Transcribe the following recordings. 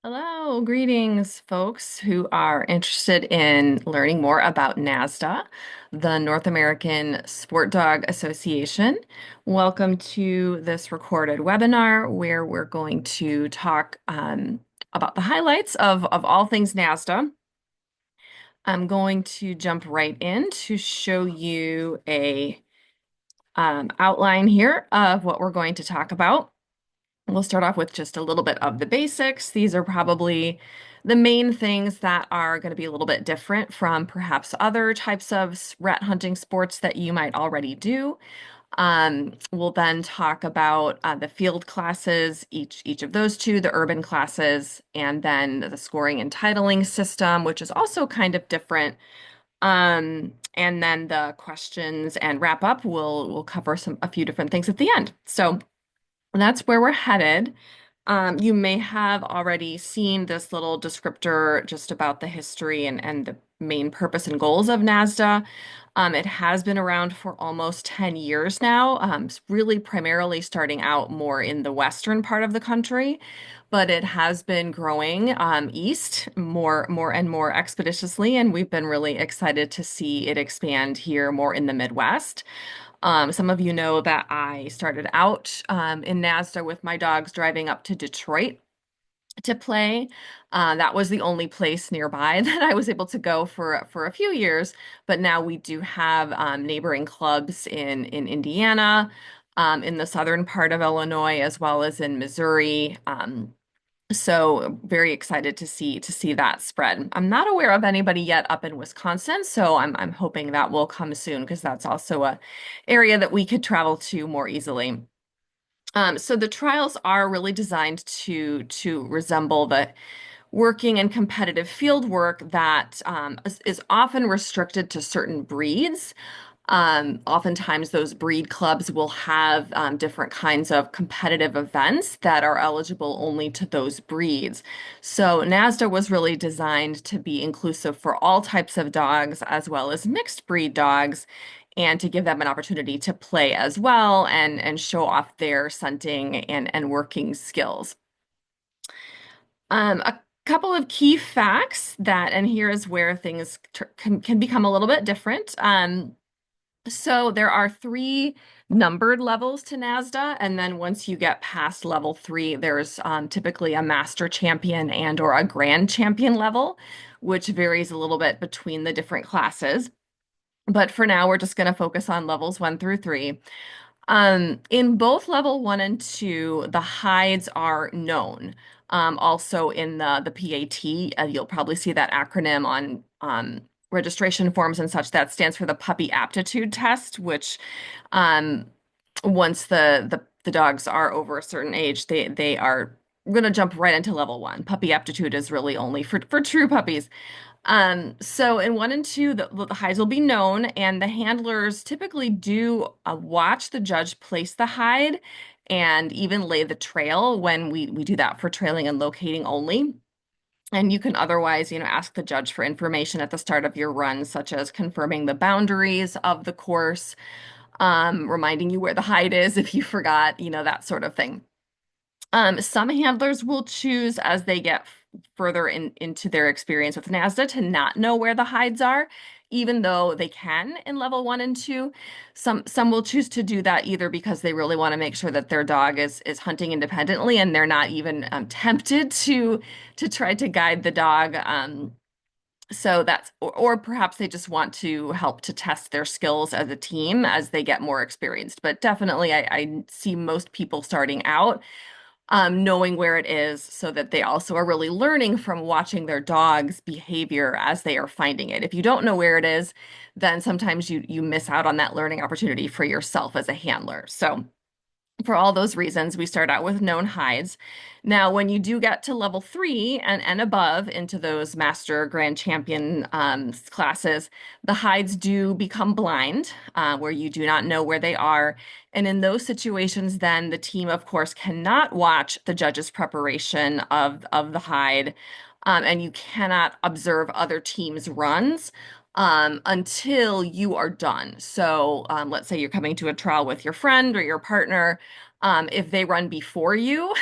Hello, greetings, folks who are interested in learning more about NASDA, the North American Sport Dog Association. Welcome to this recorded webinar where we're going to talk about the highlights of all things NASDA. I'm going to jump right in to show you a outline here of what we're going to talk about. We'll start off with just a little bit of the basics. These are probably the main things that are going to be a little bit different from perhaps other types of rat hunting sports that you might already do. We'll then talk about the field classes, each of those two, the urban classes, and then the scoring and titling system, which is also kind of different. And then the questions and wrap up, we'll cover a few different things at the end. So that's where we're headed. You may have already seen this little descriptor just about the history and the main purpose and goals of NASDA. It has been around for almost 10 years now. It's really primarily starting out more in the western part of the country, but it has been growing east more and more expeditiously, and we've been really excited to see it expand here more in the Midwest. Some of you know that I started out in NASDA with my dogs driving up to Detroit to play. That was the only place nearby that I was able to go for a few years, but now we do have neighboring clubs in Indiana, in the southern part of Illinois, as well as in Missouri. So very excited to see that spread. I'm not aware of anybody yet up in Wisconsin, so I'm hoping that will come soon because that's also a area that we could travel to more easily. So the trials are really designed to resemble the working and competitive field work that is often restricted to certain breeds. Oftentimes, those breed clubs will have different kinds of competitive events that are eligible only to those breeds. So, NASDA was really designed to be inclusive for all types of dogs, as well as mixed breed dogs, and to give them an opportunity to play as well and show off their scenting and working skills. A couple of key facts that, and here is where things can become a little bit different. So there are three numbered levels to NASDA, and then once you get past level three, there's typically a master champion and or a grand champion level, which varies a little bit between the different classes. But for now, we're just going to focus on levels 1 through 3. In both level 1 and 2, the hides are known. Also in the PAT, you'll probably see that acronym on registration forms and such. That stands for the puppy aptitude test, which um, once the dogs are over a certain age, they are going to jump right into level 1. Puppy aptitude is really only for true puppies. So in 1 and 2, the hides will be known, and the handlers typically do watch the judge place the hide and even lay the trail when we do that for trailing and locating only. And you can otherwise, ask the judge for information at the start of your run, such as confirming the boundaries of the course, reminding you where the hide is if you forgot, that sort of thing. Some handlers will choose as they get further into their experience with NASDA to not know where the hides are, even though they can in level 1 and 2. Some will choose to do that either because they really want to make sure that their dog is hunting independently and they're not even tempted to try to guide the dog. So or perhaps they just want to help to test their skills as a team as they get more experienced. But definitely, I see most people starting out knowing where it is so that they also are really learning from watching their dog's behavior as they are finding it. If you don't know where it is, then sometimes you miss out on that learning opportunity for yourself as a handler. So for all those reasons, we start out with known hides. Now, when you do get to level 3 and above into those master grand champion classes, the hides do become blind, where you do not know where they are. And in those situations, then the team, of course, cannot watch the judge's preparation of the hide, and you cannot observe other teams' runs until you are done. So let's say you're coming to a trial with your friend or your partner. If they run before you,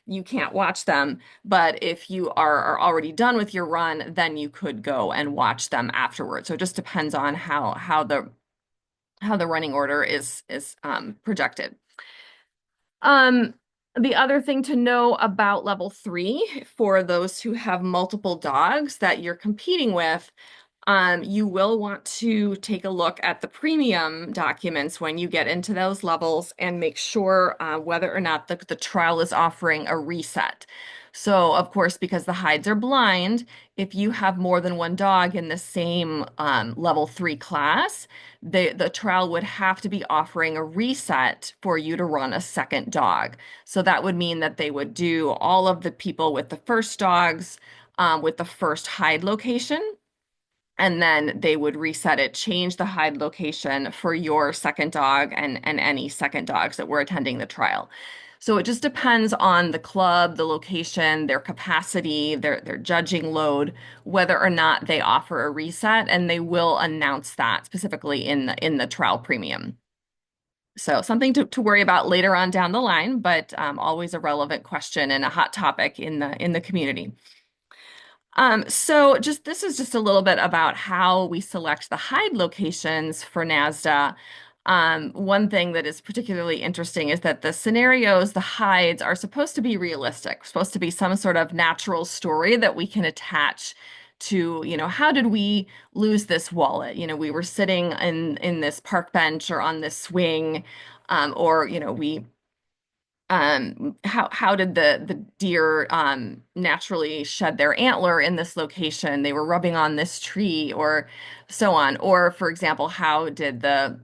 you can't watch them. But if you are already done with your run, then you could go and watch them afterwards. So it just depends on how the running order is projected. Um, the other thing to know about level three for those who have multiple dogs that you're competing with, you will want to take a look at the premium documents when you get into those levels and make sure whether or not the trial is offering a reset. So, of course, because the hides are blind, if you have more than one dog in the same level three class, the trial would have to be offering a reset for you to run a second dog. So that would mean that they would do all of the people with the first dogs with the first hide location, and then they would reset it, change the hide location for your second dog and any second dogs that were attending the trial. So it just depends on the club, the location, their capacity, their judging load, whether or not they offer a reset, and they will announce that specifically in the trial premium. So something to worry about later on down the line, but always a relevant question and a hot topic in the community. So just this is just a little bit about how we select the hide locations for NASDA. One thing that is particularly interesting is that the scenarios, the hides, are supposed to be realistic, supposed to be some sort of natural story that we can attach to, how did we lose this wallet? We were sitting in this park bench or on this swing, or we how did the deer naturally shed their antler in this location? They were rubbing on this tree or so on. Or for example, how did the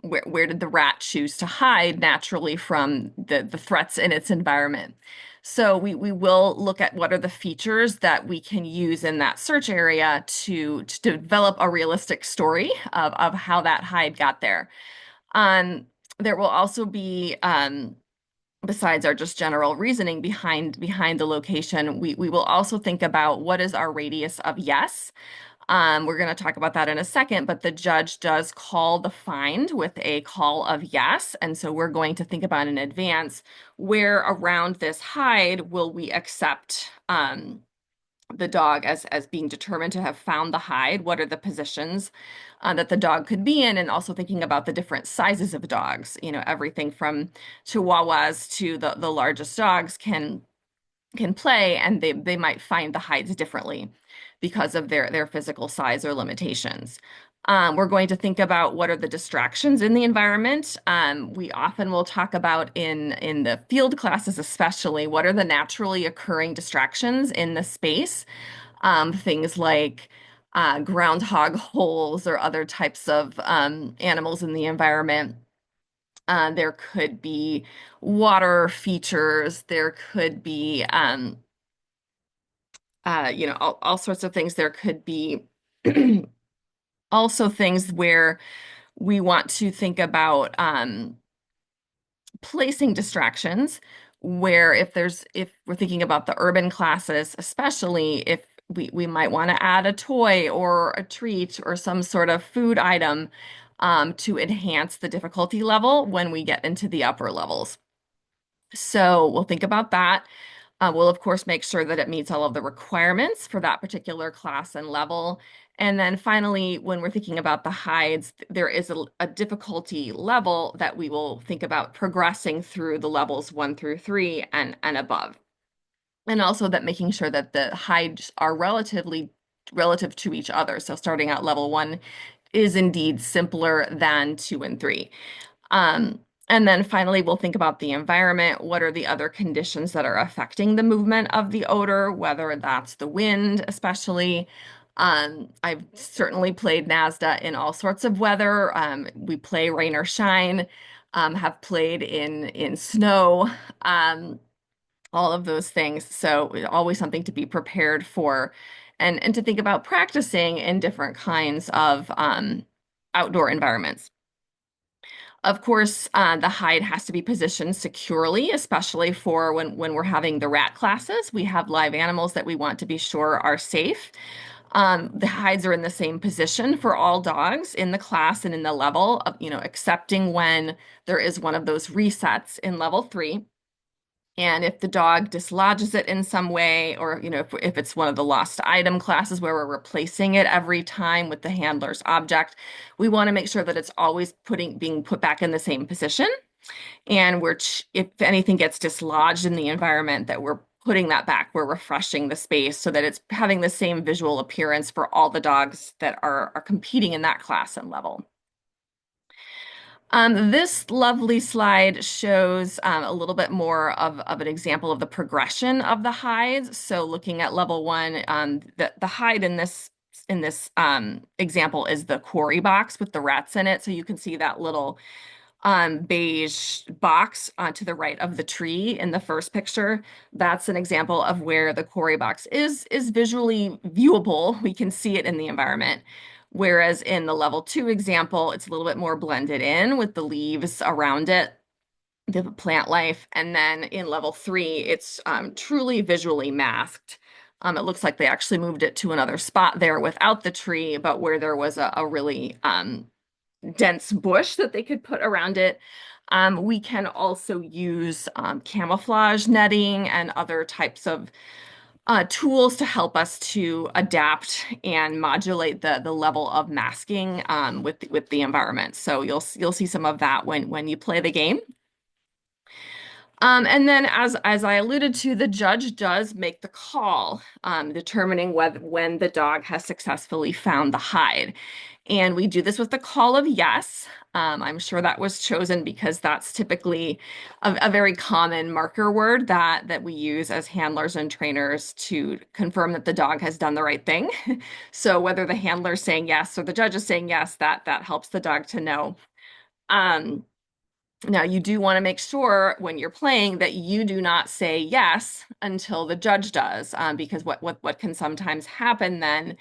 where did the rat choose to hide naturally from the threats in its environment? So we will look at what are the features that we can use in that search area to develop a realistic story of how that hide got there. Um, there will also be besides our just general reasoning behind the location, we will also think about what is our radius of yes. We're going to talk about that in a second, but the judge does call the find with a call of yes. And so we're going to think about in advance where around this hide will we accept the dog as being determined to have found the hide. What are the positions that the dog could be in, and also thinking about the different sizes of dogs. Everything from Chihuahuas to the largest dogs can play, and they might find the hides differently because of their physical size or limitations. We're going to think about what are the distractions in the environment. We often will talk about in the field classes, especially, what are the naturally occurring distractions in the space. Things like groundhog holes or other types of animals in the environment. There could be water features. There could be, all sorts of things. There could be also things where we want to think about placing distractions, where if we're thinking about the urban classes, especially if we might want to add a toy or a treat or some sort of food item to enhance the difficulty level when we get into the upper levels. So we'll think about that. We'll, of course, make sure that it meets all of the requirements for that particular class and level. And then finally, when we're thinking about the hides, there is a difficulty level that we will think about progressing through the levels 1 through 3 and above. And also that making sure that the hides are relative to each other. So starting at level 1 is indeed simpler than 2 and 3. And then finally, we'll think about the environment. What are the other conditions that are affecting the movement of the odor, whether that's the wind, especially. I've certainly played NASDA in all sorts of weather. We play rain or shine, have played in snow, all of those things. So always something to be prepared for and to think about practicing in different kinds of outdoor environments. Of course, the hide has to be positioned securely, especially for when we're having the rat classes. We have live animals that we want to be sure are safe. The hides are in the same position for all dogs in the class and in the level of, excepting when there is one of those resets in level 3. And if the dog dislodges it in some way, or if it's one of the lost item classes where we're replacing it every time with the handler's object, we want to make sure that it's always being put back in the same position. And if anything gets dislodged in the environment, that we're putting that back, we're refreshing the space so that it's having the same visual appearance for all the dogs that are competing in that class and level. This lovely slide shows a little bit more of an example of the progression of the hides. So looking at level 1, the hide in this example is the quarry box with the rats in it. So you can see that little beige box to the right of the tree in the first picture. That's an example of where the quarry box is visually viewable. We can see it in the environment. Whereas in the level 2 example, it's a little bit more blended in with the leaves around it, the plant life. And then in level 3, it's truly visually masked. It looks like they actually moved it to another spot there without the tree, but where there was a really dense bush that they could put around it. We can also use camouflage netting and other types of tools to help us to adapt and modulate the level of masking with the environment. So you'll see some of that when you play the game. And then as I alluded to, the judge does make the call, determining when the dog has successfully found the hide. And we do this with the call of yes. I'm sure that was chosen because that's typically a very common marker word that we use as handlers and trainers to confirm that the dog has done the right thing. So whether the handler is saying yes or the judge is saying yes, that helps the dog to know. Now, you do want to make sure when you're playing that you do not say yes until the judge does, because what can sometimes happen then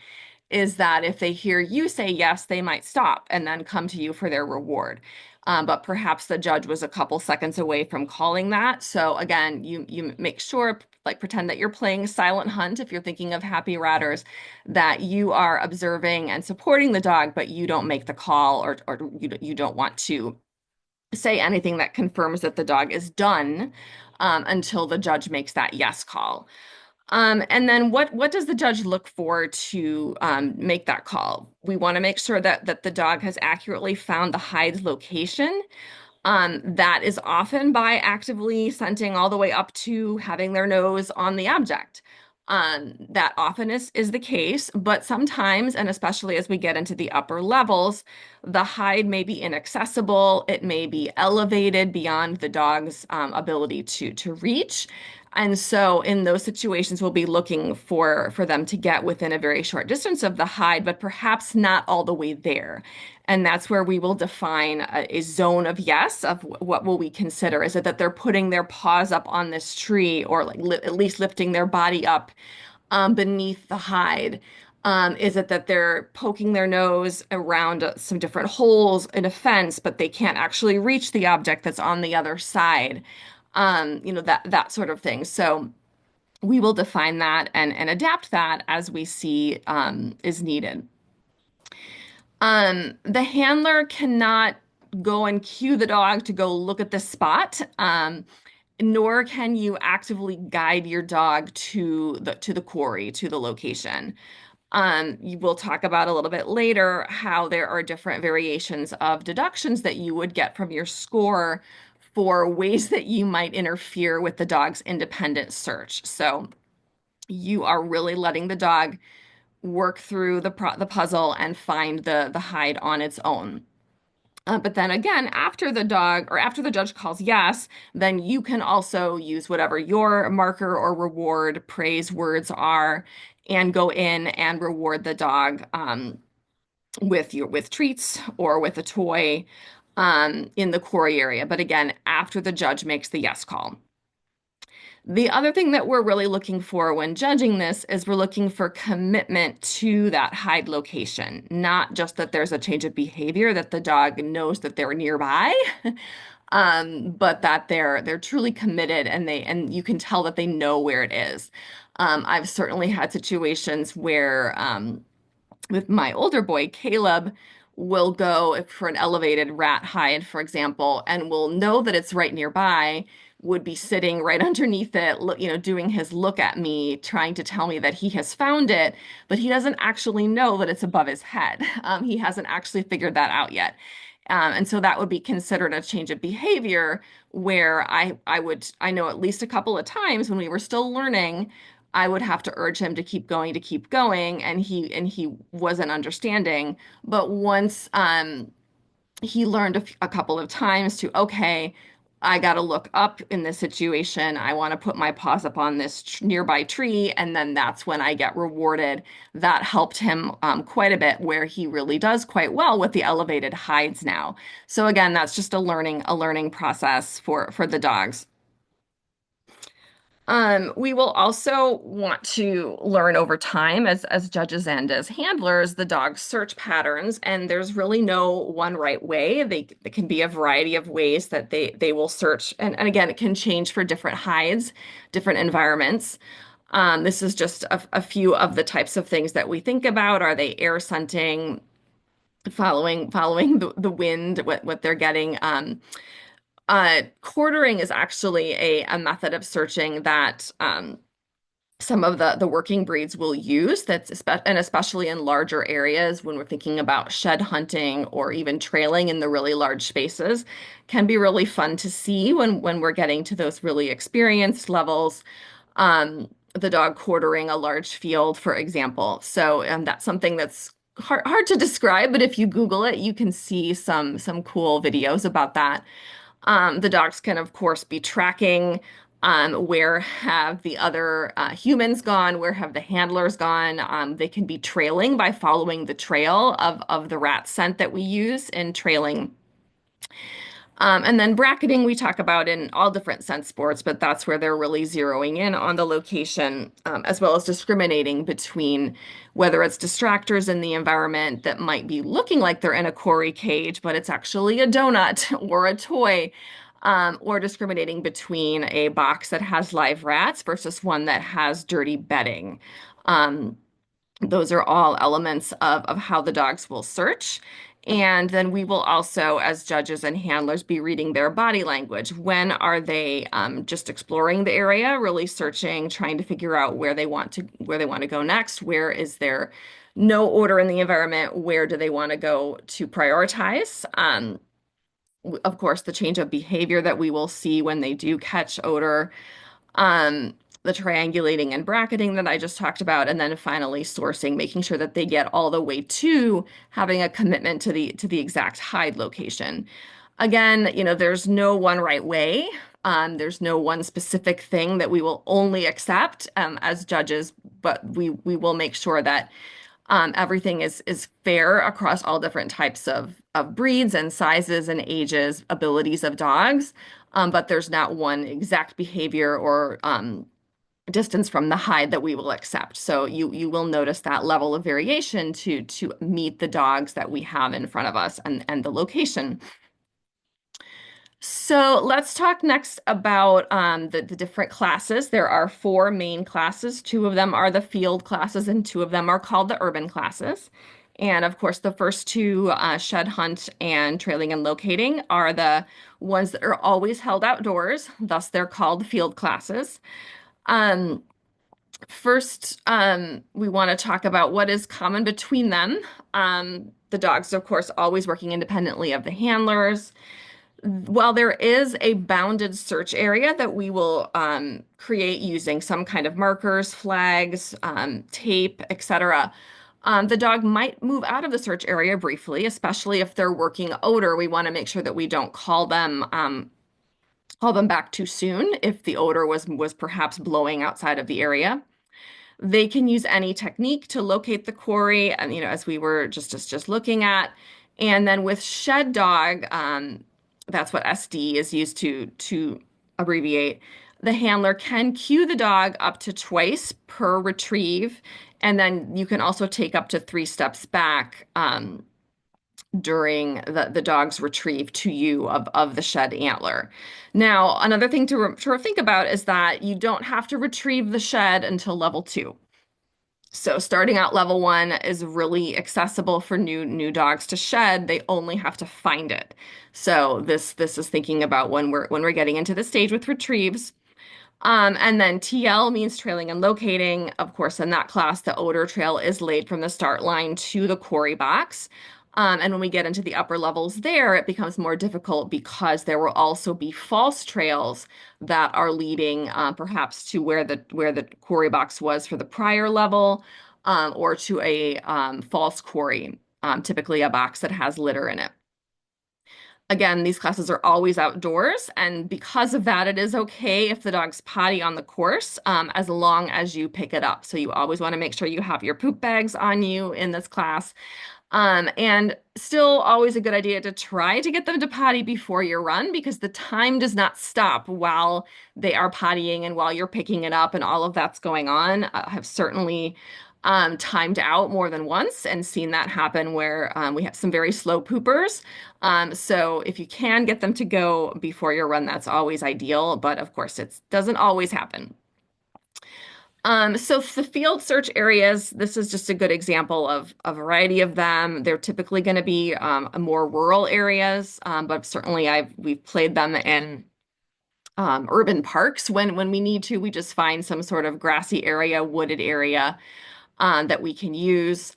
is that if they hear you say yes, they might stop and then come to you for their reward. But perhaps the judge was a couple seconds away from calling that. So again, you make sure, like pretend that you're playing Silent Hunt if you're thinking of Happy Ratters, that you are observing and supporting the dog, but you don't make the call or you don't want to say anything that confirms that the dog is done until the judge makes that yes call. And then what does the judge look for to make that call? We want to make sure that the dog has accurately found the hide's location. That is often by actively scenting all the way up to having their nose on the object. That often is the case, but sometimes, and especially as we get into the upper levels, the hide may be inaccessible. It may be elevated beyond the dog's ability to reach. And so in those situations, we'll be looking for them to get within a very short distance of the hide, but perhaps not all the way there. And that's where we will define a zone of yes, of what will we consider. Is it that they're putting their paws up on this tree or like at least lifting their body up beneath the hide? Is it that they're poking their nose around some different holes in a fence, but they can't actually reach the object that's on the other side? That sort of thing. So we will define that and adapt that as we see is needed. The handler cannot go and cue the dog to go look at this spot, nor can you actively guide your dog to the quarry, to the location. You will talk about a little bit later how there are different variations of deductions that you would get from your score for ways that you might interfere with the dog's independent search. So you are really letting the dog work through the puzzle and find the hide on its own. But then again, after the judge calls yes, then you can also use whatever your marker or reward praise words are and go in and reward the dog with treats or with a toy in the quarry area. But again, after the judge makes the yes call. The other thing that we're really looking for when judging this is we're looking for commitment to that hide location, not just that there's a change of behavior, that the dog knows that they're nearby, but that they're truly committed and you can tell that they know where it is. I've certainly had situations where with my older boy, Caleb, will go for an elevated rat hide, for example, and will know that it's right nearby, would be sitting right underneath it, doing his look at me, trying to tell me that he has found it, but he doesn't actually know that it's above his head. He hasn't actually figured that out yet. And so that would be considered a change of behavior where I know at least a couple of times when we were still learning, I would have to urge him to keep going, and he wasn't understanding. But once he learned a couple of times to, okay, I got to look up in this situation. I want to put my paws up on this nearby tree, and then that's when I get rewarded. That helped him quite a bit, where he really does quite well with the elevated hides now. So again, that's just a learning process for the dogs. We will also want to learn over time as judges and as handlers the dog's search patterns, and there's really no one right way. They can be a variety of ways that they will search, and again, it can change for different hides, different environments. This is just a few of the types of things that we think about. Are they air scenting, following the wind, what they're getting? Quartering is actually a method of searching that some of the working breeds will use and especially in larger areas when we're thinking about shed hunting or even trailing in the really large spaces can be really fun to see when we're getting to those really experienced levels. The dog quartering a large field, for example. So that's something that's hard to describe, but if you Google it, you can see some cool videos about that. The dogs can, of course, be tracking where have the other humans gone, where have the handlers gone. They can be trailing by following the trail of the rat scent that we use in trailing. And then bracketing we talk about in all different scent sports, but that's where they're really zeroing in on the location, as well as discriminating between whether it's distractors in the environment that might be looking like they're in a quarry cage, but it's actually a donut or a toy, or discriminating between a box that has live rats versus one that has dirty bedding. Um, those are all elements of how the dogs will search. And then we will also, as judges and handlers, be reading their body language. When are they just exploring the area, really searching, trying to figure out where they want to go next? Where is there no odor in the environment? Where do they want to go to prioritize? Of course, the change of behavior that we will see when they do catch odor, um, the triangulating and bracketing that I just talked about, and then finally sourcing, making sure that they get all the way to having a commitment to the exact hide location. Again, there's no one right way. There's no one specific thing that we will only accept as judges, but we will make sure that everything is fair across all different types of breeds and sizes and ages, abilities of dogs. But there's not one exact behavior or distance from the hide that we will accept. So you will notice that level of variation to meet the dogs that we have in front of us and the location. So let's talk next about the different classes. There are four main classes. Two of them are the field classes, and two of them are called the urban classes. And of course, the first two, shed hunt and trailing and locating, are the ones that are always held outdoors. Thus, they're called field classes. Um, First, we want to talk about what is common between them. The dogs, of course, always working independently of the handlers. While there is a bounded search area that we will create using some kind of markers, flags, tape, etc., the dog might move out of the search area briefly, especially if they're working odor. We want to make sure that we don't call them back too soon if the odor was perhaps blowing outside of the area. They can use any technique to locate the quarry, and as we were just looking at. And then with shed dog, that's what SD is used to abbreviate. The handler can cue the dog up to twice per retrieve, and then you can also take up to 3 steps back. during the dog's retrieve to you of the shed antler. Now, another thing to think about is that you don't have to retrieve the shed until level 2. So starting out level 1 is really accessible for new dogs to shed. They only have to find it. So this is thinking about when we're getting into the stage with retrieves. And then TL means trailing and locating. Of course, in that class, the odor trail is laid from the start line to the quarry box. And when we get into the upper levels there, it becomes more difficult because there will also be false trails that are leading perhaps to where the quarry box was for the prior level, or to a false quarry, typically a box that has litter in it. Again, these classes are always outdoors, and because of that, it is okay if the dog's potty on the course, as long as you pick it up. So you always want to make sure you have your poop bags on you in this class. And still always a good idea to try to get them to potty before your run, because the time does not stop while they are pottying and while you're picking it up and all of that's going on. I have certainly timed out more than once and seen that happen where we have some very slow poopers. So if you can get them to go before your run, that's always ideal, but of course it doesn't always happen. So the field search areas, this is just a good example of a variety of them. They're typically going to be more rural areas, but certainly we've played them in urban parks when we need to. We just find some sort of grassy area, wooded area that we can use.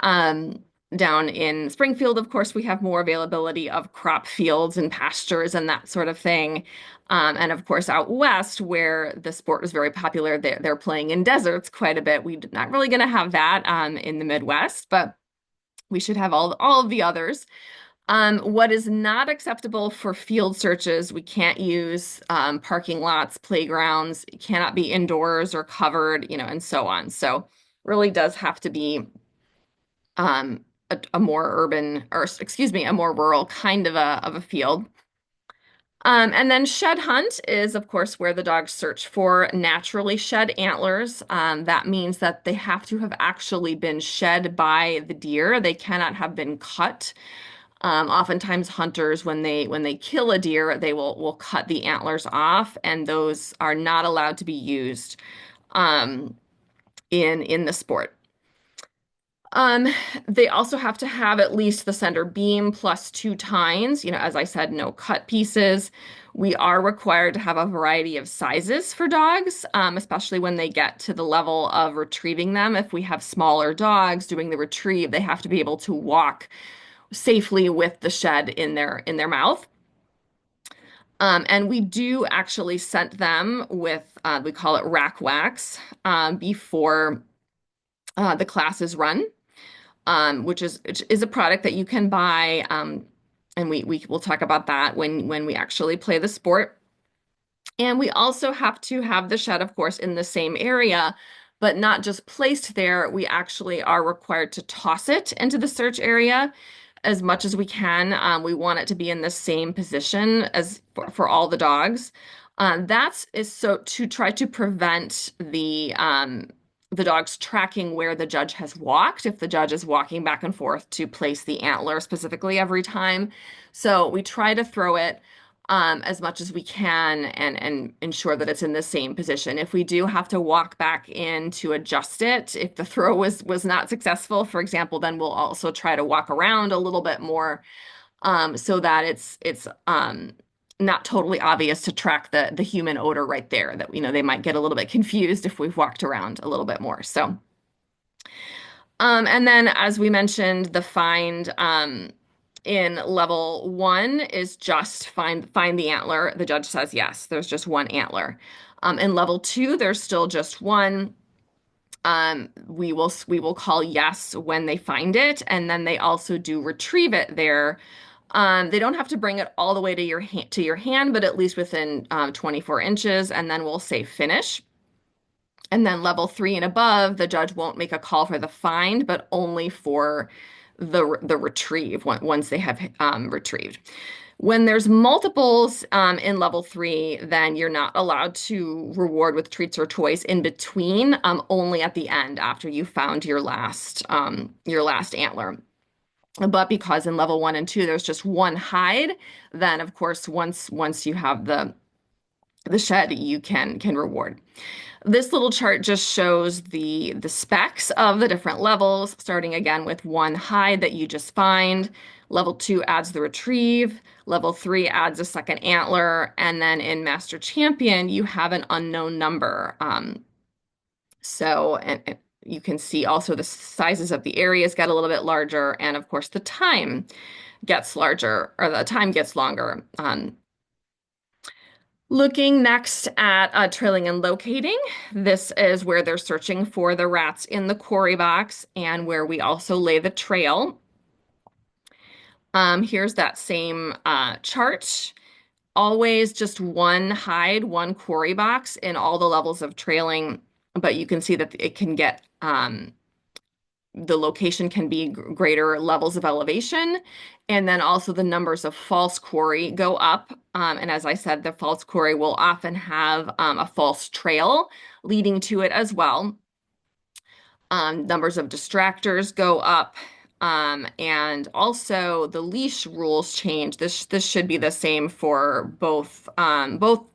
Um, Down in Springfield, of course, we have more availability of crop fields and pastures and that sort of thing. And of course, out west, where the sport is very popular, they're playing in deserts quite a bit. We're not really going to have that in the Midwest, but we should have all of the others. What is not acceptable for field searches, we can't use parking lots, playgrounds, it cannot be indoors or covered, and so on. So really does have to be a more urban, or excuse me, a more rural kind of a field. And then shed hunt is, of course, where the dogs search for naturally shed antlers. That means that they have to have actually been shed by the deer. They cannot have been cut. Oftentimes hunters, when they kill a deer, they will cut the antlers off, and those are not allowed to be used in the sport. They also have to have at least the center beam plus 2 tines. As I said, no cut pieces. We are required to have a variety of sizes for dogs, especially when they get to the level of retrieving them. If we have smaller dogs doing the retrieve, they have to be able to walk safely with the shed in their mouth. And we do actually scent them with, we call it rack wax, before the classes run, which is a product that you can buy. And we will talk about that when we actually play the sport. And we also have to have the shed, of course, in the same area, but not just placed there. We actually are required to toss it into the search area as much as we can. We want it to be in the same position as for all the dogs. That's is so to try to prevent the dogs tracking where the judge has walked, if the judge is walking back and forth to place the antler specifically every time. So we try to throw it as much as we can and ensure that it's in the same position. If we do have to walk back in to adjust it, if the throw was not successful, for example, then we'll also try to walk around a little bit more, so that it's not totally obvious to track the human odor right there, that they might get a little bit confused if we've walked around a little bit more. So and then, as we mentioned, the find in level 1 is just find the antler. The judge says yes, there's just one antler. In level 2, there's still just one. We will call yes when they find it, and then they also do retrieve it there. They don't have to bring it all the way to your hand, but at least within 24 inches, and then we'll say finish. And then level 3 and above, the judge won't make a call for the find, but only for the retrieve once they have retrieved. When there's multiples in level 3, then you're not allowed to reward with treats or toys in between, only at the end after you found your last antler. But because in level 1 and 2 there's just one hide, then of course once you have the shed, you can reward. This little chart just shows the specs of the different levels, starting again with one hide that you just find. Level 2 adds the retrieve. Level 3 adds a second antler. And then in Master Champion, you have an unknown number. And you can see also the sizes of the areas get a little bit larger. And of course, the time gets larger, or the time gets longer. Looking next at trailing and locating, this is where they're searching for the rats in the quarry box and where we also lay the trail. Here's that same chart. Always just one hide, one quarry box in all the levels of trailing, but you can see that it can get the location can be greater levels of elevation. And then also the numbers of false quarry go up. And as I said, the false quarry will often have a false trail leading to it as well. Numbers of distractors go up. And also the leash rules change. This should be the same for both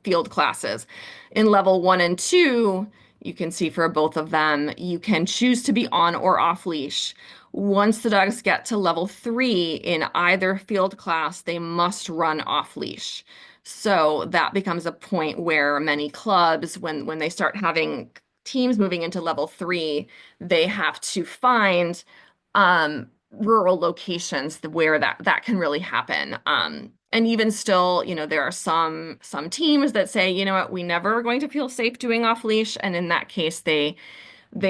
field classes. In level 1 and 2, you can see for both of them, you can choose to be on or off leash. Once the dogs get to level 3 in either field class, they must run off leash. So that becomes a point where many clubs, when they start having teams moving into level 3, they have to find rural locations where that can really happen. And even still, there are some teams that say, you know what, we never are going to feel safe doing off leash, and in that case, they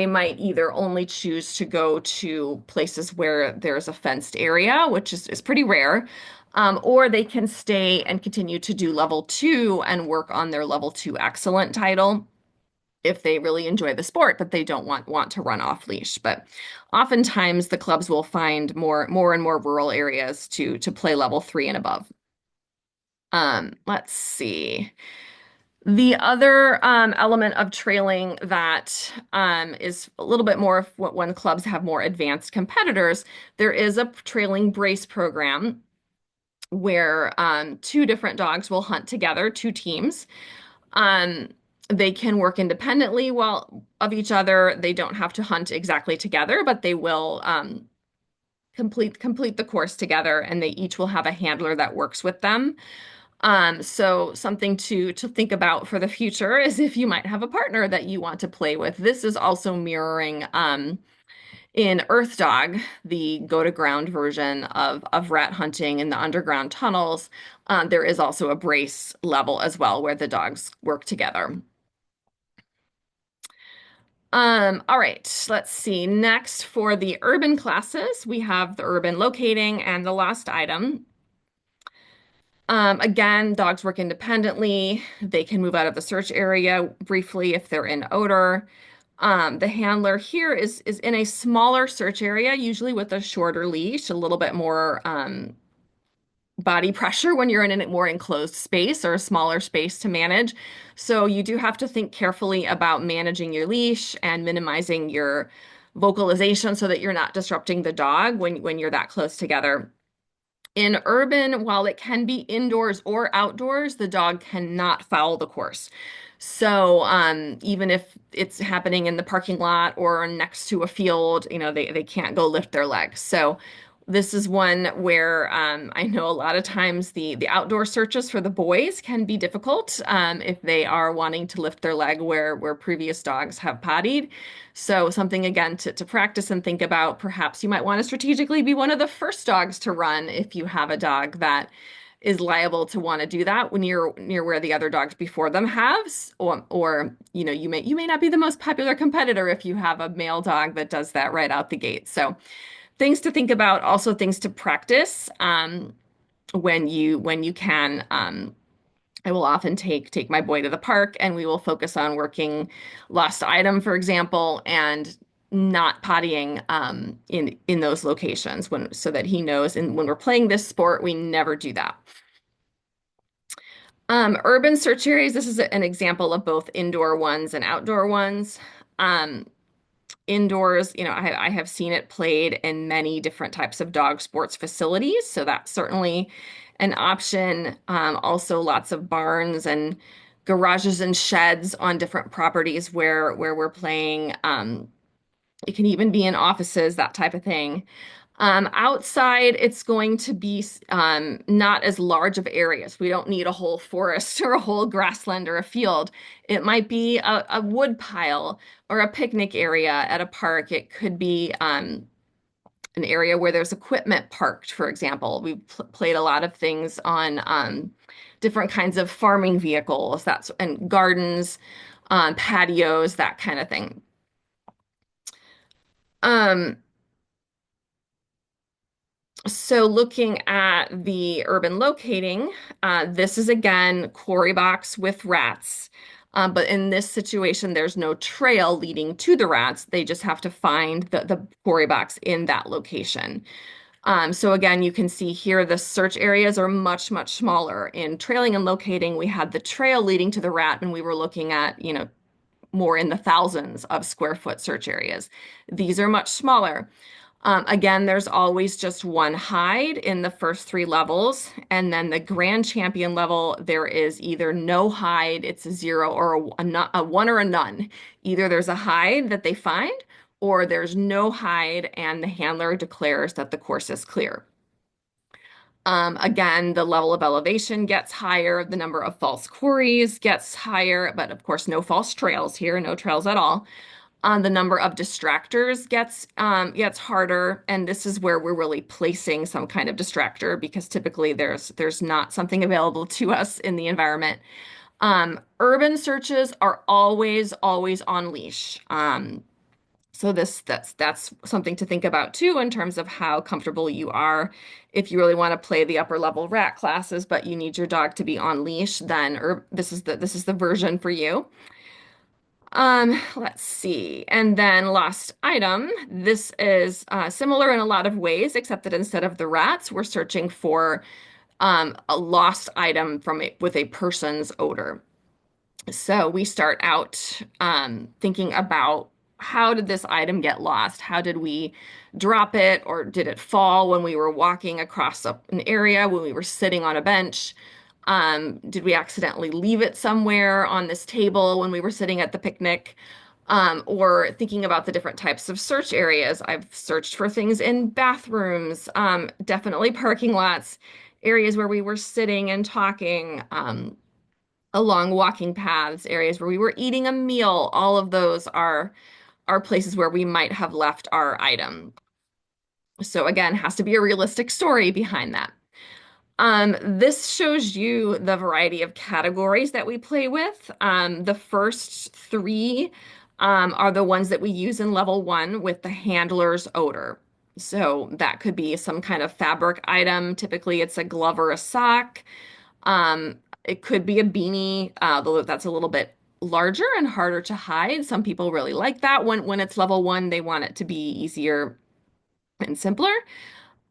might either only choose to go to places where there's a fenced area, which is pretty rare, or they can stay and continue to do level 2 and work on their level 2 excellent title if they really enjoy the sport, but they don't want to run off leash. But oftentimes the clubs will find more and more rural areas to play level 3 and above. Let's see. The other element of trailing that is a little bit more when clubs have more advanced competitors, there is a trailing brace program where two different dogs will hunt together, two teams. Um, they can work independently of each other. They don't have to hunt exactly together, but they will complete the course together, and they each will have a handler that works with them. So something to think about for the future is if you might have a partner that you want to play with. This is also mirroring in Earth Dog, the go to ground version of rat hunting in the underground tunnels. There is also a brace level as well where the dogs work together. All right, let's see. Next, for the urban classes, we have the urban locating and the lost item. Again, dogs work independently. They can move out of the search area briefly if they're in odor. The handler here is in a smaller search area, usually with a shorter leash, a little bit more body pressure when you're in a more enclosed space or a smaller space to manage. So you do have to think carefully about managing your leash and minimizing your vocalization so that you're not disrupting the dog when you're that close together. In urban, while it can be indoors or outdoors, the dog cannot foul the course. So even if it's happening in the parking lot or next to a field, they can't go lift their legs. So this is one where I know a lot of times the outdoor searches for the boys can be difficult if they are wanting to lift their leg where previous dogs have pottied. So something again to practice and think about. Perhaps you might want to strategically be one of the first dogs to run if you have a dog that is liable to want to do that when you're near where the other dogs before them have, or you may not be the most popular competitor if you have a male dog that does that right out the gate. So things to think about, also things to practice when you can. I will often take my boy to the park and we will focus on working lost item, for example, and not pottying in those locations so that he knows. And when we're playing this sport, we never do that. Urban search areas, this is an example of both indoor ones and outdoor ones. Indoors, I have seen it played in many different types of dog sports facilities, so that's certainly an option. Also, lots of barns and garages and sheds on different properties where we're playing. It can even be in offices, that type of thing. Outside, it's going to be not as large of areas. We don't need a whole forest or a whole grassland or a field. It might be a wood pile or a picnic area at a park. It could be an area where there's equipment parked, for example. We've played a lot of things on different kinds of farming vehicles, and gardens, patios, that kind of thing. Um, So looking at the urban locating, this is again quarry box with rats. But in this situation, there's no trail leading to the rats. They just have to find the quarry box in that location. So again, you can see here the search areas are much, much smaller. In trailing and locating, we had the trail leading to the rat, and we were looking at, more in the thousands of square foot search areas. These are much smaller. Again, there's always just one hide in the first three levels. And then the grand champion level, there is either no hide, it's a zero, or a one or a none. Either there's a hide that they find, or there's no hide, and the handler declares that the course is clear. Again, the level of elevation gets higher, the number of false quarries gets higher, but of course, no false trails here, no trails at all. The number of distractors gets harder, and this is where we're really placing some kind of distractor because typically there's not something available to us in the environment. Urban searches are always on leash. So that's something to think about too in terms of how comfortable you are. If you really want to play the upper level rat classes, but you need your dog to be on leash, then this is the version for you. Let's see. And then lost item. This is similar in a lot of ways, except that instead of the rats, we're searching for a lost item with a person's odor. So we start out thinking about how did this item get lost? How did we drop it, or did it fall when we were walking across an area, when we were sitting on a bench? Did we accidentally leave it somewhere on this table when we were sitting at the picnic? Or thinking about the different types of search areas. I've searched for things in bathrooms, definitely parking lots, areas where we were sitting and talking. Along walking paths, areas where we were eating a meal. All of those are places where we might have left our item. So again, has to be a realistic story behind that. This shows you the variety of categories that we play with. The first three are the ones that we use in level one with the handler's odor. So that could be some kind of fabric item. Typically, it's a glove or a sock. It could be a beanie, though that's a little bit larger and harder to hide. Some people really like that. When it's level one, they want it to be easier and simpler.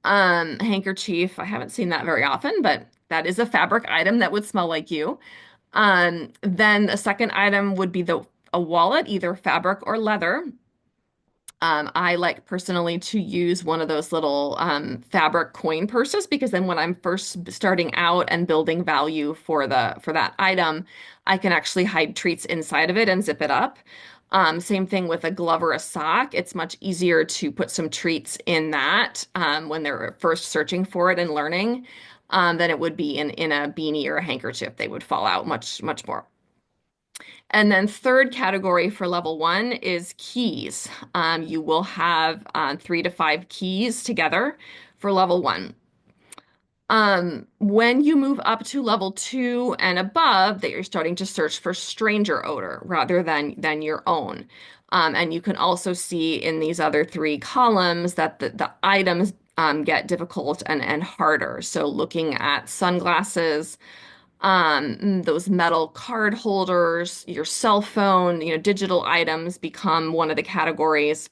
Handkerchief, I haven't seen that very often, but that is a fabric item that would smell like you. Then the second item would be a wallet, either fabric or leather. I like personally to use one of those little fabric coin purses because then when I'm first starting out and building value for that item, I can actually hide treats inside of it and zip it up. Same thing with a glove or a sock. It's much easier to put some treats in that when they're first searching for it and learning than it would be in a beanie or a handkerchief. They would fall out much more. And then third category for level one is keys. You will have 3 to 5 keys together for level one. When you move up to level two and above, that you're starting to search for stranger odor rather than your own. And you can also see in these other three columns that the items get difficult and harder. So looking at sunglasses, those metal card holders, your cell phone, digital items become one of the categories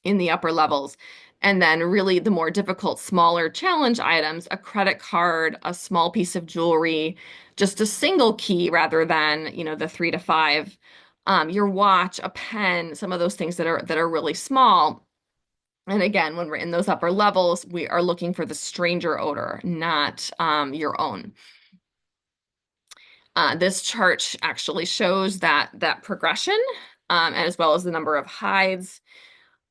in the upper levels. And then really the more difficult, smaller challenge items, a credit card, a small piece of jewelry, just a single key rather than, the 3 to 5. your watch, a pen, some of those things that are really small. And again, when we're in those upper levels, we are looking for the stranger odor, not your own. This chart actually shows that progression, as well as the number of hides.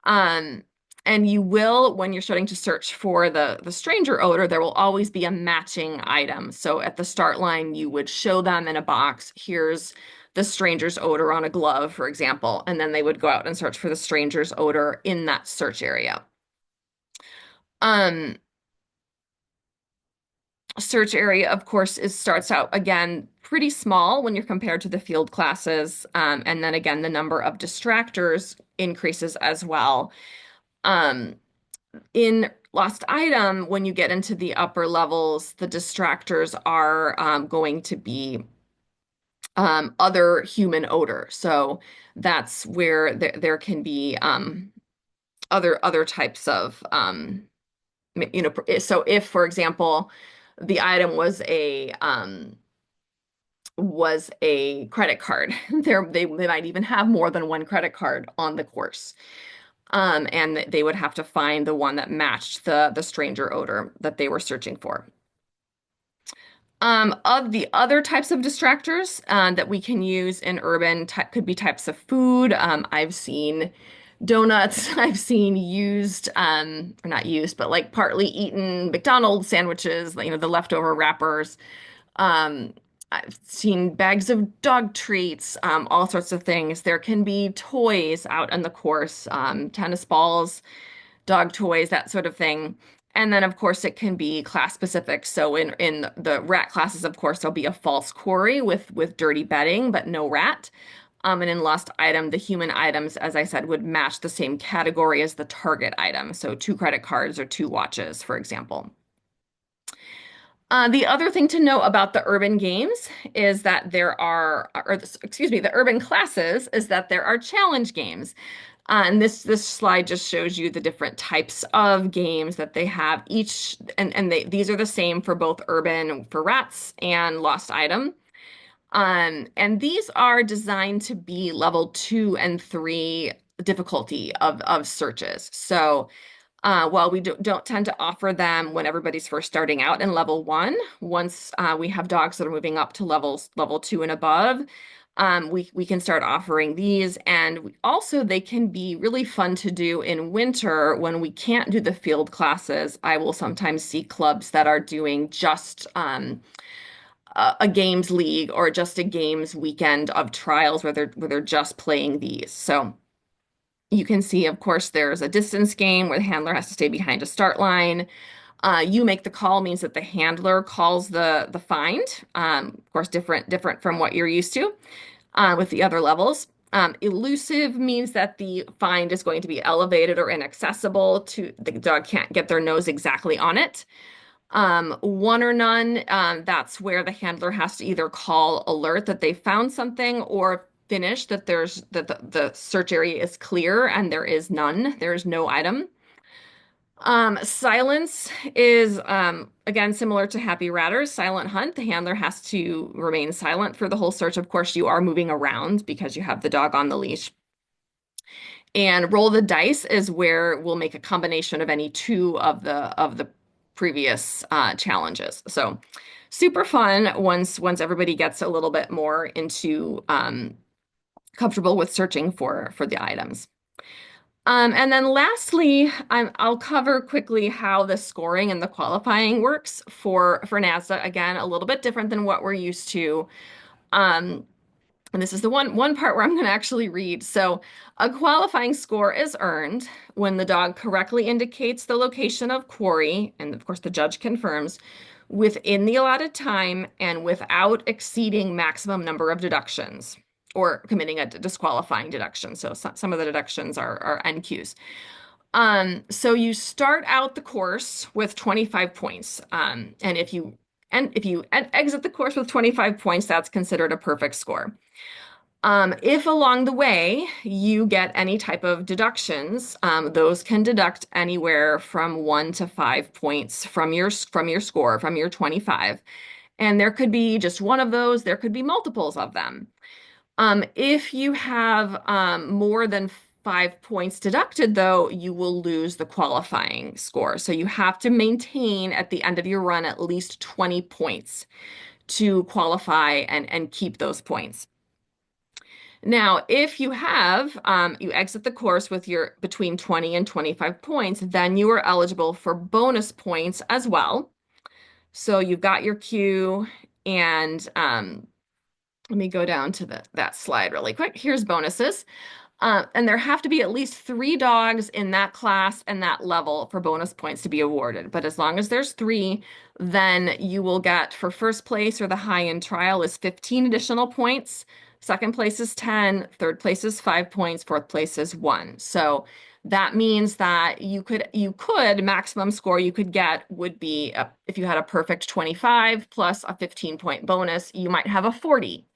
Um, and you will, when you're starting to search for the stranger odor, there will always be a matching item. So at the start line, you would show them in a box, here's the stranger's odor on a glove, for example, and then they would go out and search for the stranger's odor in that search area. Um, Search area, of course, starts out again pretty small when you're compared to the field classes. And then again, the number of distractors increases as well. Um, in lost item, when you get into the upper levels, the distractors are going to be other human odor. So that's where there can be other types of so if, for example, the item was a credit card, they might even have more than one credit card on the course. And they would have to find the one that matched the stranger odor that they were searching for. Of the other types of distractors that we can use in urban could be types of food. I've seen donuts. I've seen used, or not used, but like partly eaten McDonald's sandwiches, the leftover wrappers. Um, I've seen bags of dog treats, all sorts of things. There can be toys out on the course, tennis balls, dog toys, that sort of thing. And then, of course, it can be class specific. So in the rat classes, of course, there'll be a false quarry with dirty bedding, but no rat. And in lost item, the human items, as I said, would match the same category as the target item. So two credit cards or two watches, for example. The other thing to know about the urban games is that there are, or excuse me, the urban classes is that there are challenge games. And this slide just shows you the different types of games that they have each, and these are the same for both urban for rats and lost item. And these are designed to be level 2 and 3 difficulty of searches. So while we don't tend to offer them when everybody's first starting out in level 1, once we have dogs that are moving up to level 2 and above, we can start offering these. And also they can be really fun to do in winter when we can't do the field classes. I will sometimes see clubs that are doing just a games league or just a games weekend of trials where they're just playing these. So you can see, of course, there's a distance game where the handler has to stay behind a start line. You make the call means that the handler calls the find. Of course, different from what you're used to with the other levels. Elusive means that the find is going to be elevated or inaccessible to the dog can't get their nose exactly on it. One or none, that's where the handler has to either call alert that they found something or finish that the search area is clear and there is none. There is no item. Silence is again similar to Happy Ratter's silent hunt. The handler has to remain silent for the whole search. Of course, you are moving around because you have the dog on the leash. And roll the dice is where we'll make a combination of any two of the previous challenges. So super fun once everybody gets a little bit more into comfortable with searching for the items. And then lastly, I'll cover quickly how the scoring and the qualifying works for NASDA. Again, a little bit different than what we're used to. And this is the one part where I'm going to actually read. So a qualifying score is earned when the dog correctly indicates the location of quarry, and of course the judge confirms, within the allotted time and without exceeding maximum number of deductions or committing a disqualifying deduction. So some of the deductions are NQs. So you start out the course with 25 points. And if you exit the course with 25 points, that's considered a perfect score. If along the way you get any type of deductions, those can deduct anywhere from 1 to 5 points from your score, from your 25. And there could be just one of those, there could be multiples of them. If you have more than 5 points deducted, though, you will lose the qualifying score. So you have to maintain at the end of your run at least 20 points to qualify and keep those points. Now, if you have, you exit the course with your between 20 and 25 points, then you are eligible for bonus points as well. So you've got your queue, and let me go down to that slide really quick. Here's bonuses. And there have to be at least 3 dogs in that class and that level for bonus points to be awarded. But as long as there's 3, then you will get for first place or the high-end trial is 15 additional points. Second place is 10, third place is 5 points, fourth place is 1. So that means that you could maximum score you could get would be if you had a perfect 25 plus a 15-point bonus, you might have a 40.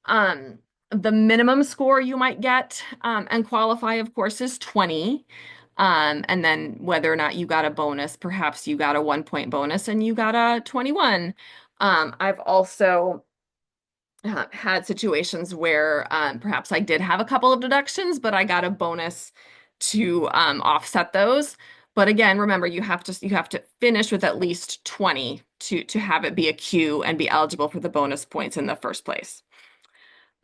Um, the minimum score you might get and qualify, of course, is 20. And then whether or not you got a bonus, perhaps you got a 1 point bonus and you got a 21. I've also had situations where perhaps I did have a couple of deductions, but I got a bonus to offset those. But again, remember you have to finish with at least 20 to have it be a queue and be eligible for the bonus points in the first place.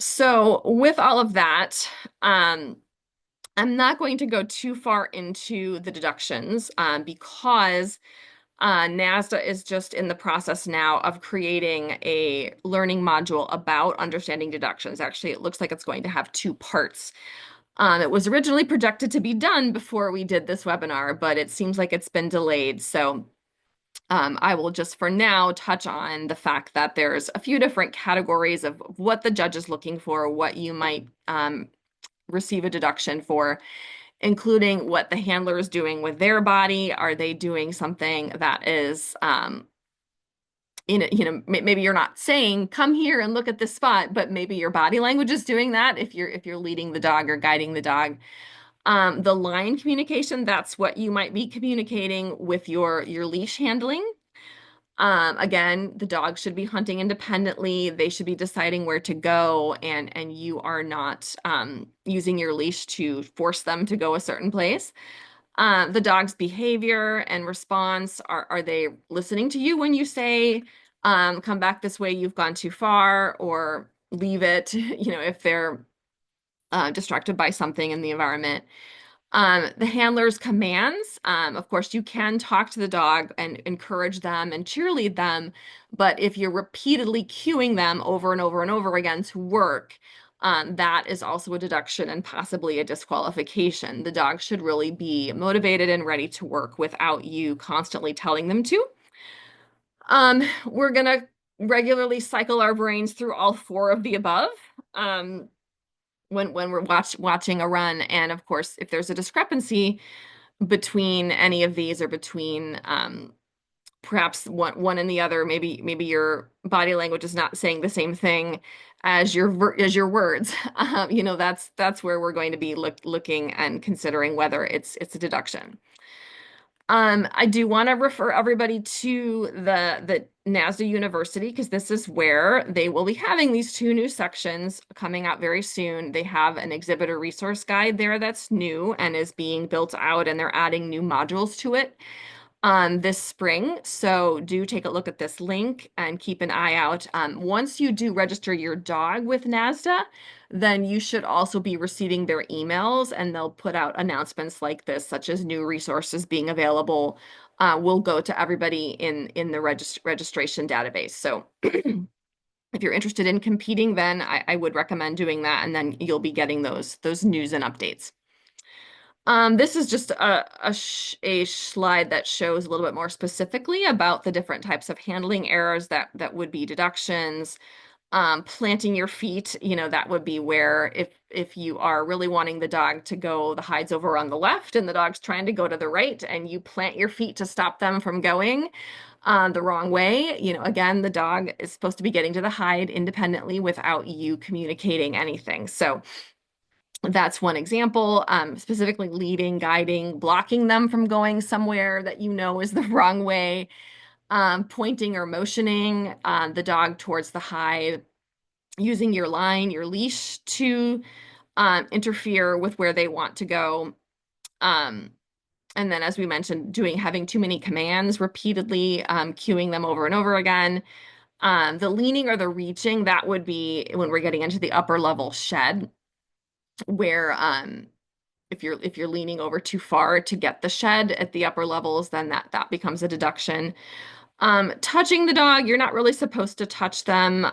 So with all of that, I'm not going to go too far into the deductions because NASDA is just in the process now of creating a learning module about understanding deductions. Actually, it looks like it's going to have 2 parts. It was originally projected to be done before we did this webinar, but it seems like it's been delayed. So I will just for now touch on the fact that there's a few different categories of what the judge is looking for, what you might receive a deduction for, including what the handler is doing with their body. Are they doing something that is, maybe you're not saying, come here and look at this spot, but maybe your body language is doing that if you're leading the dog or guiding the dog. The line communication, that's what you might be communicating with your leash handling. Again, the dog should be hunting independently. They should be deciding where to go, and you are not using your leash to force them to go a certain place. The dog's behavior and response, are they listening to you when you say, come back this way, you've gone too far, or leave it, if they're distracted by something in the environment. The handler's commands, of course, you can talk to the dog and encourage them and cheerlead them, but if you're repeatedly cueing them over and over and over again to work, that is also a deduction and possibly a disqualification. The dog should really be motivated and ready to work without you constantly telling them to. We're gonna regularly cycle our brains through all 4 of the above. When we're watching a run, and of course, if there's a discrepancy between any of these or between perhaps one and the other, maybe your body language is not saying the same thing as your words. That's where we're going to be looking and considering whether it's a deduction. I do want to refer everybody to the NASDA University because this is where they will be having these 2 new sections coming out very soon. They have an exhibitor resource guide there that's new and is being built out, and they're adding new modules to it this spring. So do take a look at this link and keep an eye out. Once you do register your dog with NASDA, then you should also be receiving their emails, and they'll put out announcements like this, such as new resources being available. Will go to everybody in the registration database. So if you're interested in competing, then I would recommend doing that, and then you'll be getting those news and updates. This is just a slide that shows a little bit more specifically about the different types of handling errors that would be deductions. Planting your feet, that would be where if you are really wanting the dog to go, the hide's over on the left and the dog's trying to go to the right, and you plant your feet to stop them from going the wrong way. Again, the dog is supposed to be getting to the hide independently without you communicating anything. So that's one example, specifically leading, guiding, blocking them from going somewhere that is the wrong way, pointing or motioning the dog towards the hide, using your line, your leash to interfere with where they want to go. Um, and then, as we mentioned, having too many commands repeatedly, cueing them over and over again. The leaning or the reaching, that would be when we're getting into the upper level shed, where if you're leaning over too far to get the shed at the upper levels, then that becomes a deduction. Touching the dog, you're not really supposed to touch them.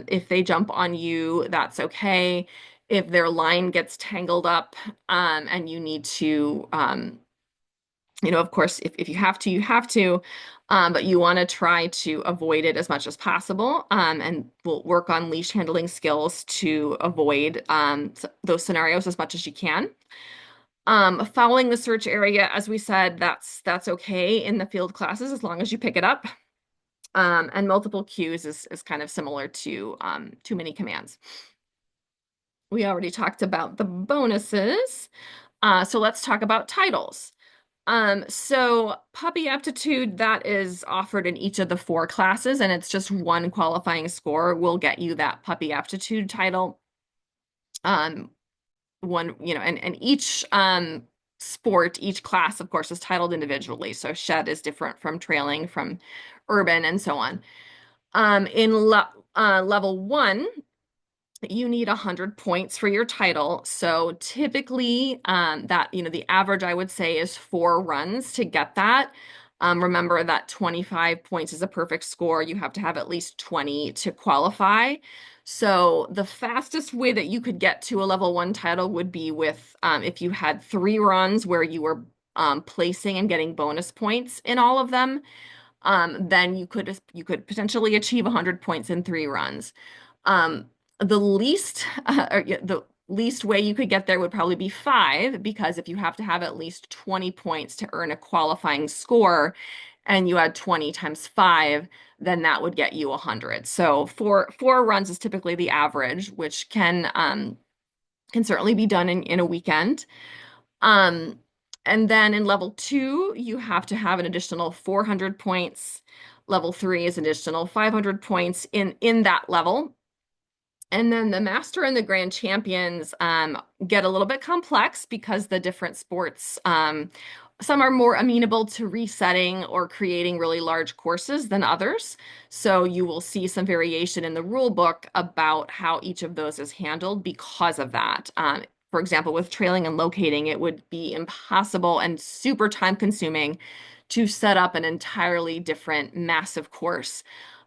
If they jump on you, that's okay. If their line gets tangled up, and you need to, of course, if you have to, you have to, but you want to try to avoid it as much as possible. And we'll work on leash handling skills to avoid those scenarios as much as you can. Following the search area, as we said, that's okay in the field classes as long as you pick it up. And multiple cues is kind of similar to too many commands. We already talked about the bonuses. So let's talk about titles. So puppy aptitude, that is offered in each of the 4 classes, and it's just one qualifying score will get you that puppy aptitude title. And each sport, each class, of course, is titled individually. So shed is different from trailing, from urban, and so on. In level 1, you need 100 points for your title. So typically, the average I would say is 4 runs to get that. Remember that 25 points is a perfect score. You have to have at least 20 to qualify. So the fastest way that you could get to a level 1 title would be with if you had 3 runs where you were placing and getting bonus points in all of them. Then you could potentially achieve 100 points in 3 runs. The least way you could get there would probably be 5, because if you have to have at least 20 points to earn a qualifying score, and you had 20 times 5, then that would get you 100. So four runs is typically the average, which can certainly be done in a weekend. And then in level 2, you have to have an additional 400 points. Level 3 is an additional 500 points in that level. And then the master and the grand champions get a little bit complex because the different sports, some are more amenable to resetting or creating really large courses than others. So you will see some variation in the rule book about how each of those is handled because of that. For example, with trailing and locating, it would be impossible and super time consuming to set up an entirely different massive course.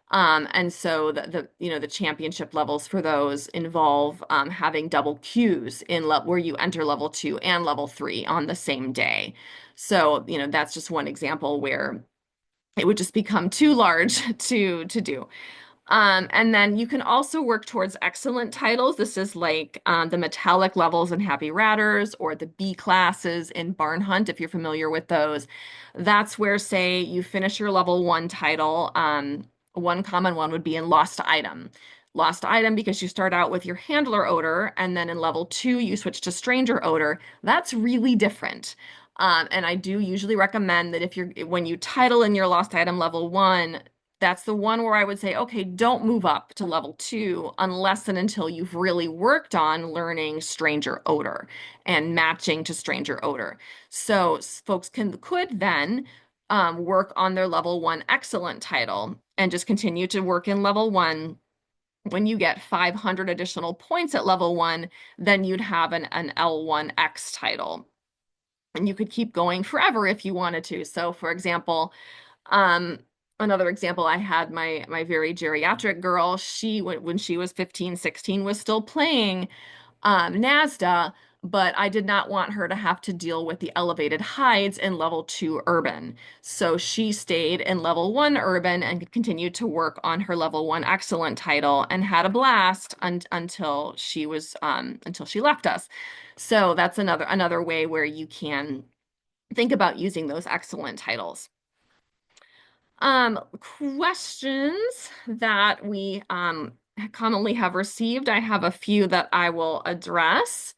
And so the championship levels for those involve having double queues where you enter level 2 and level 3 on the same day. So, that's just one example where it would just become too large to do. And then you can also work towards excellent titles. This is like the metallic levels in Happy Ratters, or the B classes in Barn Hunt, if you're familiar with those. That's where, say, you finish your level 1 title. One common one would be in Lost Item. Lost Item, because you start out with your handler odor, and then in level 2, you switch to stranger odor. That's really different. And I do usually recommend that when you title in your Lost Item level 1, that's the one where I would say, okay, don't move up to level 2 unless and until you've really worked on learning stranger odor and matching to stranger odor. So folks could then work on their level 1 excellent title and just continue to work in level 1. When you get 500 additional points at level 1, then you'd have an L1X title. And you could keep going forever if you wanted to. So for example, another example, I had my very geriatric girl. When she was 15, 16, was still playing NASDA, but I did not want her to have to deal with the elevated hides in level 2 urban. So she stayed in level 1 urban and continued to work on her level 1 excellent title and had a blast until she left us. So that's another way where you can think about using those excellent titles. Questions that we commonly have received. I have a few that I will address.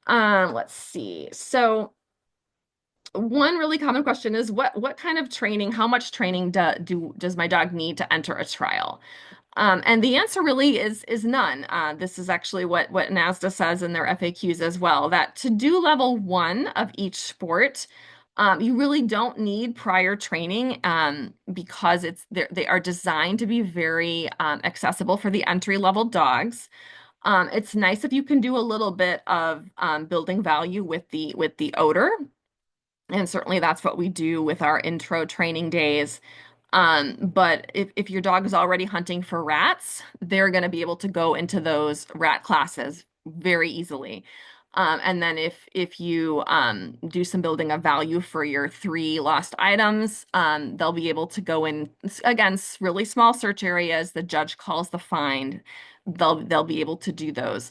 Let's see. So one really common question is what kind of training, how much training does my dog need to enter a trial? And the answer really is none. This is actually what NASDA says in their FAQs as well, that to do level one of each sport, you really don't need prior training because they are designed to be very accessible for the entry level dogs. It's nice if you can do a little bit of building value with the odor, and certainly that's what we do with our intro training days. But if your dog is already hunting for rats, they're going to be able to go into those rat classes very easily. And then if you do some building of value for your three lost items, they'll be able to go in again, really small search areas. The judge calls the find. They'll be able to do those.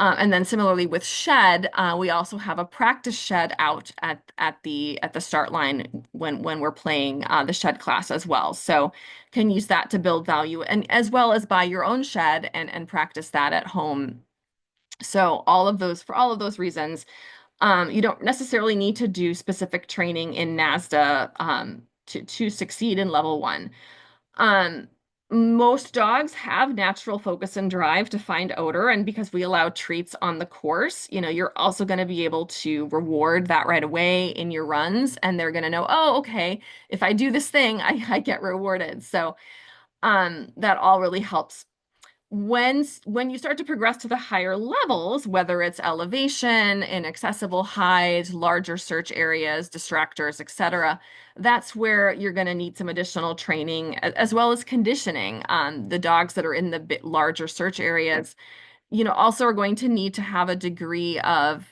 And then similarly with shed, we also have a practice shed out at the start line when we're playing the shed class as well. So can use that to build value and as well as buy your own shed and practice that at home. So for all of those reasons, you don't necessarily need to do specific training in NASDA to succeed in level one. Um, Most dogs have natural focus and drive to find odor, and because we allow treats on the course, you're also going to be able to reward that right away in your runs, and they're going to know, oh, okay, if I do this thing, I get rewarded. So that all really helps when you start to progress to the higher levels, whether it's elevation, inaccessible height, larger search areas, distractors, etc., that's where you're going to need some additional training as well as conditioning. The dogs that are in the bit larger search areas, also are going to need to have a degree of,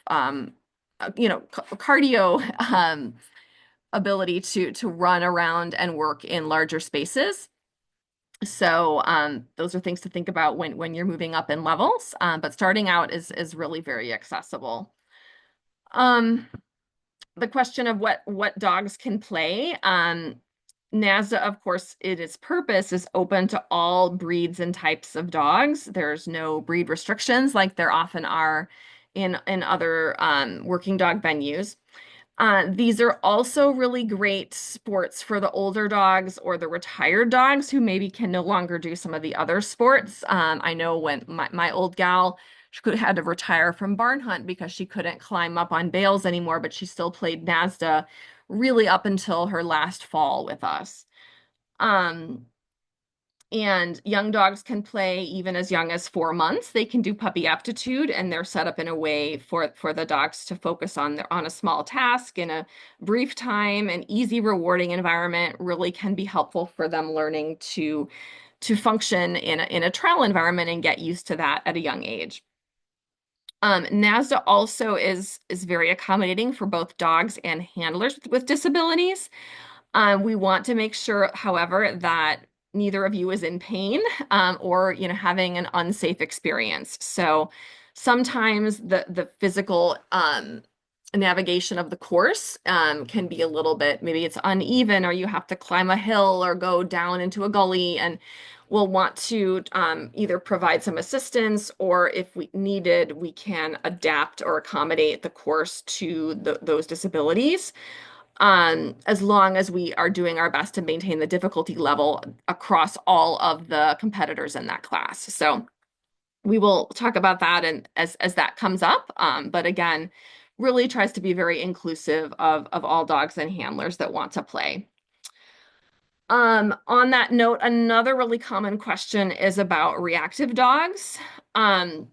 cardio ability to run around and work in larger spaces. So those are things to think about when you're moving up in levels. But starting out is really very accessible. Um, the question of what dogs can play. NASDA, of course, its purpose is open to all breeds and types of dogs. There's no breed restrictions like there often are in other working dog venues. These are also really great sports for the older dogs or the retired dogs who maybe can no longer do some of the other sports. I know when my old gal, had to retire from barn hunt because she couldn't climb up on bales anymore, but she still played NASDA really up until her last fall with us. Um, and young dogs can play even as young as 4 months. They can do puppy aptitude, and they're set up in a way for the dogs to focus on a small task in a brief time. An easy, rewarding environment really can be helpful for them learning to function in a trial environment and get used to that at a young age. NASDA also is very accommodating for both dogs and handlers with disabilities. We want to make sure, however, that neither of you is in pain or having an unsafe experience. So sometimes the physical navigation of the course can be a little bit, maybe it's uneven or you have to climb a hill or go down into a gully, and we'll want to either provide some assistance, or if we needed, we can adapt or accommodate the course to those disabilities, as long as we are doing our best to maintain the difficulty level across all of the competitors in that class. So we will talk about that and as that comes up. But again, really tries to be very inclusive of all dogs and handlers that want to play. On that note, another really common question is about reactive dogs. And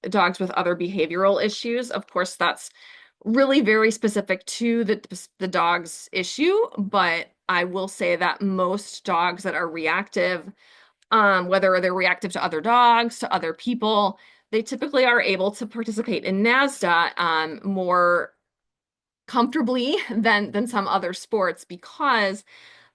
dogs with other behavioral issues. Of course, that's really very specific to the dog's issue, but I will say that most dogs that are reactive, whether they're reactive to other dogs, to other people, they typically are able to participate in NASDA more comfortably than some other sports because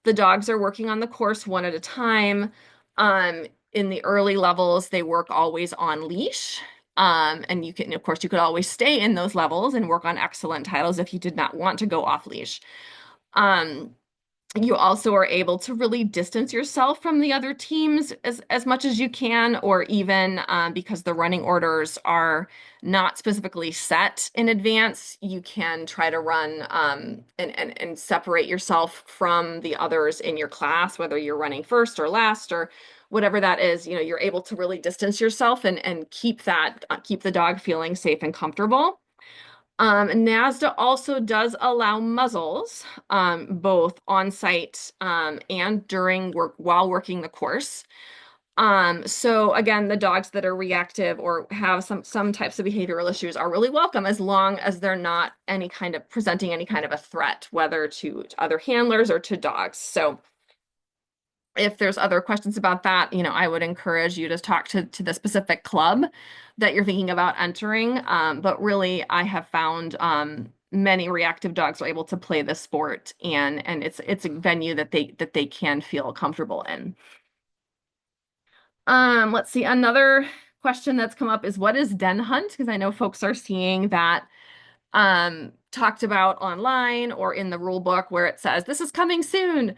the dogs are working on the course one at a time. In the early levels, they work always on leash. And of course, you could always stay in those levels and work on excellent titles if you did not want to go off leash. Um, You also are able to really distance yourself from the other teams as much as you can, or even because the running orders are not specifically set in advance, you can try to run and separate yourself from the others in your class, whether you're running first or last or whatever that is. You know, you're able to really distance yourself and keep that keep the dog feeling safe and comfortable. NASDA also does allow muzzles, both on site and during work while working the course. So again, the dogs that are reactive or have some types of behavioral issues are really welcome as long as they're not any kind of presenting any kind of a threat, whether to other handlers or to dogs. So if there's other questions about that, you know, I would encourage you to talk to the specific club that you're thinking about entering. But really, I have found many reactive dogs are able to play the sport, and it's a venue that they can feel comfortable in. Let's see. Another question that's come up is what is den hunt? Because I know folks are seeing that talked about online or in the rule book where it says this is coming soon.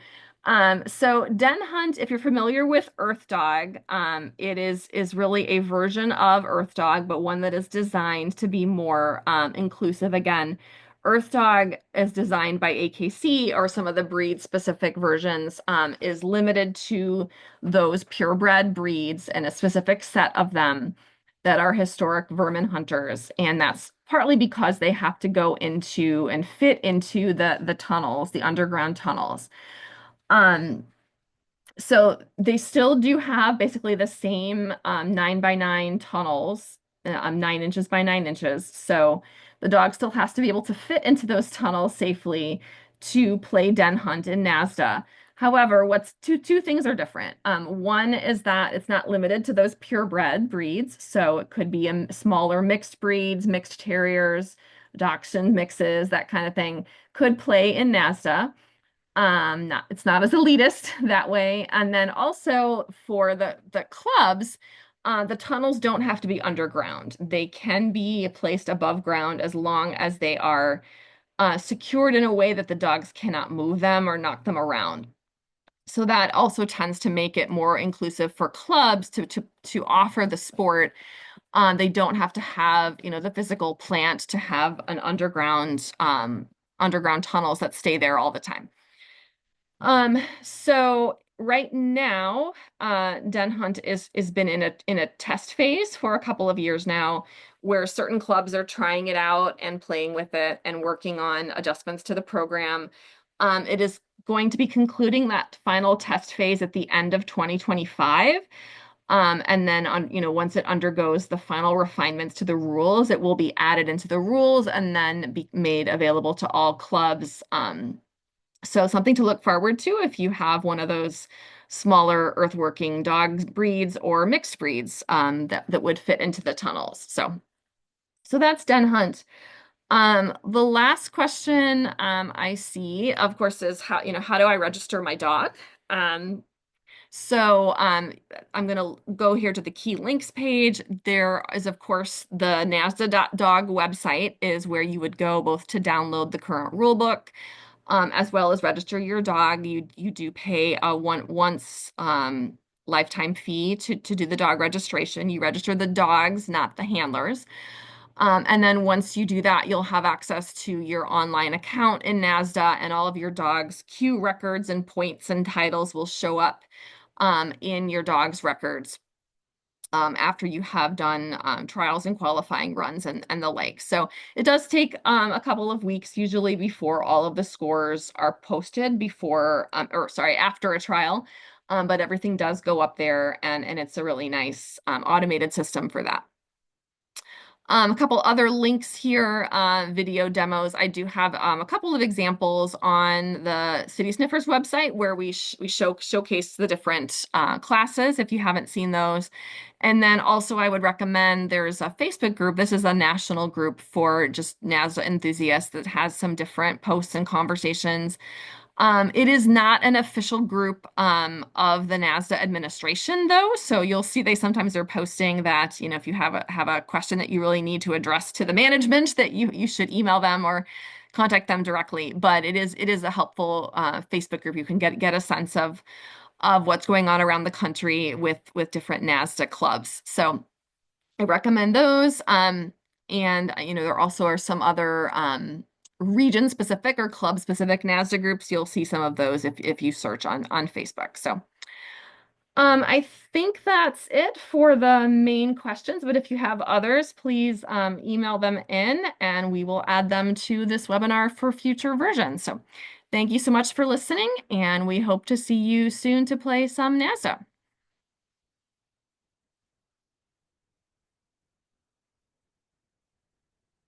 So Den Hunt, if you're familiar with Earth Dog, it is really a version of Earth Dog, but one that is designed to be more inclusive. Again, Earth Dog is designed by AKC or some of the breed specific versions, is limited to those purebred breeds and a specific set of them that are historic vermin hunters, and that's partly because they have to go into and fit into the tunnels, the underground tunnels. Um, so they still do have basically the same 9 by 9 tunnels, 9 inches by 9 inches. So the dog still has to be able to fit into those tunnels safely to play den hunt in NASDA. However, what's two things are different. One is that it's not limited to those purebred breeds. So it could be smaller mixed breeds, mixed terriers, dachshund mixes, that kind of thing could play in NASDA. Not it's not as elitist that way. And then also for the clubs, the tunnels don't have to be underground. They can be placed above ground as long as they are secured in a way that the dogs cannot move them or knock them around. So that also tends to make it more inclusive for clubs to offer the sport. They don't have to have, you know, the physical plant to have an underground tunnels that stay there all the time. So right now, Den Hunt is been in a test phase for a couple of years now, where certain clubs are trying it out and playing with it and working on adjustments to the program. It is going to be concluding that final test phase at the end of 2025. And then you know, once it undergoes the final refinements to the rules, it will be added into the rules and then be made available to all clubs. So something to look forward to if you have one of those smaller earthworking dog breeds or mixed breeds that would fit into the tunnels. So that's Den Hunt. The last question I see, of course, is how do I register my dog? Um, so I'm going to go here to the key links page. There is, of course, the NASDA.dog website is where you would go both to download the current rule book, as well as register your dog. You do pay a once lifetime fee to do the dog registration. You register the dogs, not the handlers. And then once you do that, you'll have access to your online account in NASDA, and all of your dog's Q records and points and titles will show up in your dog's records after you have done trials and qualifying runs and the like. So it does take a couple of weeks usually before all of the scores are posted after a trial. But everything does go up there, and it's a really nice automated system for that. A couple other links here, video demos. I do have a couple of examples on the City Sniffers website where we showcase the different classes if you haven't seen those. And then also I would recommend there's a Facebook group. This is a national group for just NASDA enthusiasts that has some different posts and conversations. It is not an official group of the NASDA administration, though. So you'll see they sometimes are posting that, if you have a question that you really need to address to the management, that you should email them or contact them directly. But it is a helpful Facebook group. You can get a sense of what's going on around the country with different NASDA clubs. So I recommend those. And there also are some other region specific or club specific NASDA groups. You'll see some of those if you search on Facebook. So I think that's it for the main questions, but if you have others, please email them in and we will add them to this webinar for future versions. So thank you so much for listening, and we hope to see you soon to play some NASDA.